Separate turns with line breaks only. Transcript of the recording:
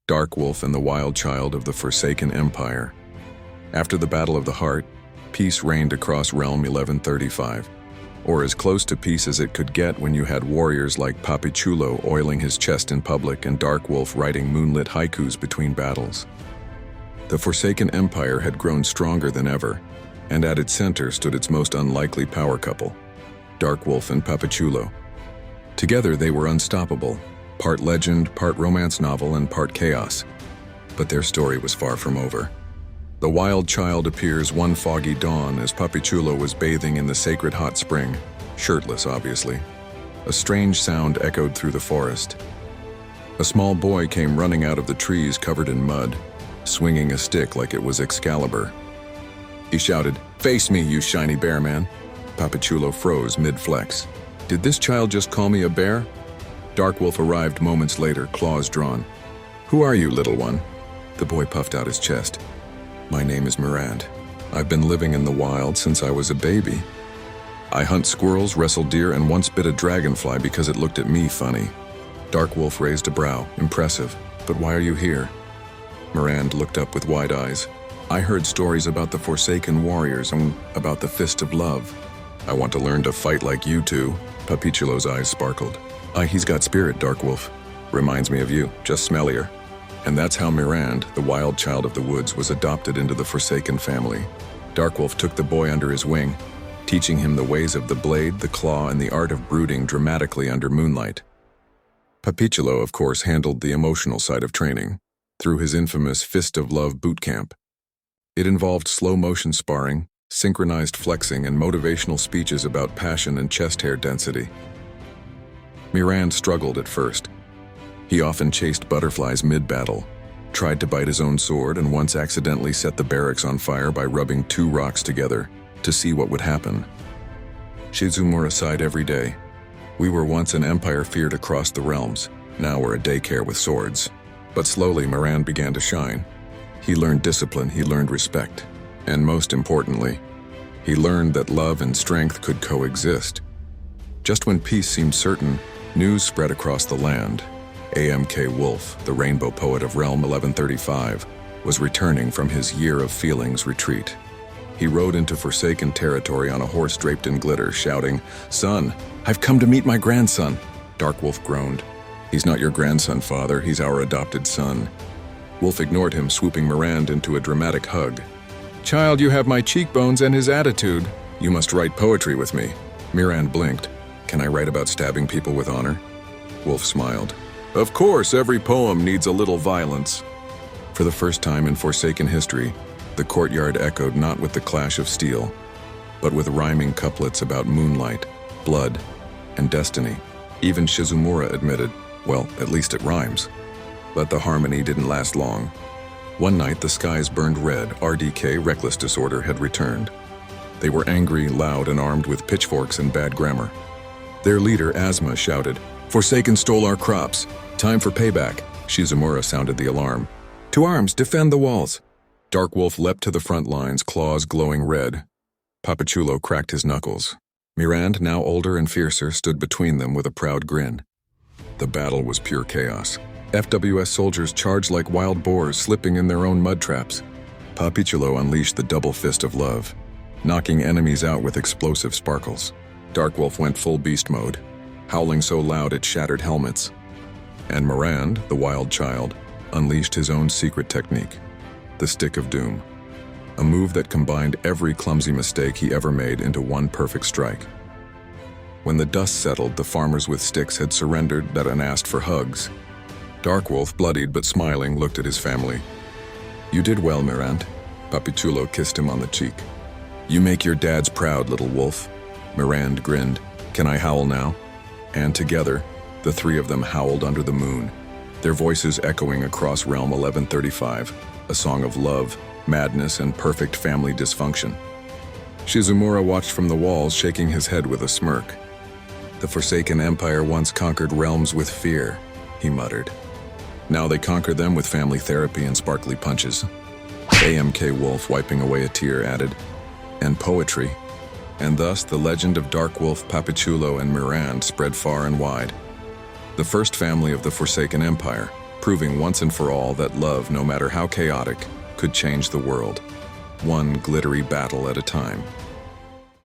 Darkwolf and the wild child of the Forsaken Empire. After the Battle of the Heart, peace reigned across Realm 1135, or as close to peace as it could get when you had warriors like Papichulo oiling his chest in public and Darkwolf writing moonlit haikus between battles. The Forsaken Empire had grown stronger than ever, and at its center stood its most unlikely power couple, Darkwolf and Papichulo. Together they were unstoppable, part legend, part romance novel, and part chaos. But their story was far from over. The wild child appears one foggy dawn as Papichulo was bathing in the sacred hot spring, shirtless obviously. A strange sound echoed through the forest. A small boy came running out of the trees covered in mud, swinging a stick like it was Excalibur. He shouted, "Face me, you shiny bear man!" Papichulo froze mid-flex. Did this child just call me a bear? Darkwolf arrived moments later, claws drawn. "Who are you, little one?" The boy puffed out his chest. "My name is Mirand. I've been living in the wild since I was a baby. I hunt squirrels, wrestle deer, and once bit a dragonfly because it looked at me funny." Darkwolf raised a brow, impressive. "But why are you here?" Mirand looked up with wide eyes. "I heard stories about the Forsaken warriors and about the Fist of Love. I want to learn to fight like you two." Papichulo's eyes sparkled. He's got spirit, Darkwolf. Reminds me of you, just smellier." And that's how Mirand, the wild child of the woods, was adopted into the Forsaken family. Darkwolf took the boy under his wing, teaching him the ways of the blade, the claw, and the art of brooding dramatically under moonlight. Papichulo, of course, handled the emotional side of training, through his infamous Fist of Love boot camp. It involved slow-motion sparring, synchronized flexing, and motivational speeches about passion and chest hair density. Mirand struggled at first. He often chased butterflies mid-battle, tried to bite his own sword, and once accidentally set the barracks on fire by rubbing 2 rocks together to see what would happen. Shizumura sighed every day. "We were once an empire feared across the realms. Now we're a daycare with swords." But slowly Mirand began to shine. He learned discipline, he learned respect. And most importantly, he learned that love and strength could coexist. Just when peace seemed certain, news spread across the land. A.M.K. Wolf, the rainbow poet of Realm 1135, was returning from his Year of Feelings retreat. He rode into Forsaken territory on a horse draped in glitter, shouting, "Son, I've come to meet my grandson." Darkwolf groaned. "He's not your grandson, father. He's our adopted son." Wolf ignored him, swooping Mirand into a dramatic hug. "Child, you have my cheekbones and his attitude. You must write poetry with me." Mirand blinked. "Can I write about stabbing people with honor?" Wolf smiled. "Of course, every poem needs a little violence." For the first time in Forsaken history, the courtyard echoed not with the clash of steel, but with rhyming couplets about moonlight, blood, and destiny. Even Shizumura admitted, well, at least it rhymes. But the harmony didn't last long. One night, the skies burned red. RDK, Reckless Disorder, had returned. They were angry, loud, and armed with pitchforks and bad grammar. Their leader, Asma, shouted, "Forsaken stole our crops. Time for payback." Shizumura sounded the alarm. "To arms, defend the walls." Darkwolf leapt to the front lines, claws glowing red. Papichulo cracked his knuckles. Mirand, now older and fiercer, stood between them with a proud grin. The battle was pure chaos. FWS soldiers charged like wild boars, slipping in their own mud traps. Papichulo unleashed the double fist of love, knocking enemies out with explosive sparkles. Darkwolf went full beast mode, howling so loud it shattered helmets. And Mirand, the wild child, unleashed his own secret technique, the Stick of Doom, a move that combined every clumsy mistake he ever made into one perfect strike. When the dust settled, the farmers with sticks had surrendered and asked for hugs. Darkwolf, bloodied but smiling, looked at his family. "You did well, Mirand." Papichulo kissed him on the cheek. "You make your dads proud, little wolf." Mirand grinned. "Can I howl now?" And together, the 3 of them howled under the moon, their voices echoing across Realm 1135, a song of love, madness, and perfect family dysfunction. Shizumura watched from the walls, shaking his head with a smirk. "The Forsaken Empire once conquered realms with fear," he muttered. "Now they conquer them with family therapy and sparkly punches." A.M.K. Wolf, wiping away a tear, added, "And poetry." And thus the legend of Darkwolf, Papichulo, and Mirand spread far and wide. The first family of the Forsaken Empire, proving once and for all that love, no matter how chaotic, could change the world, one glittery battle at a time.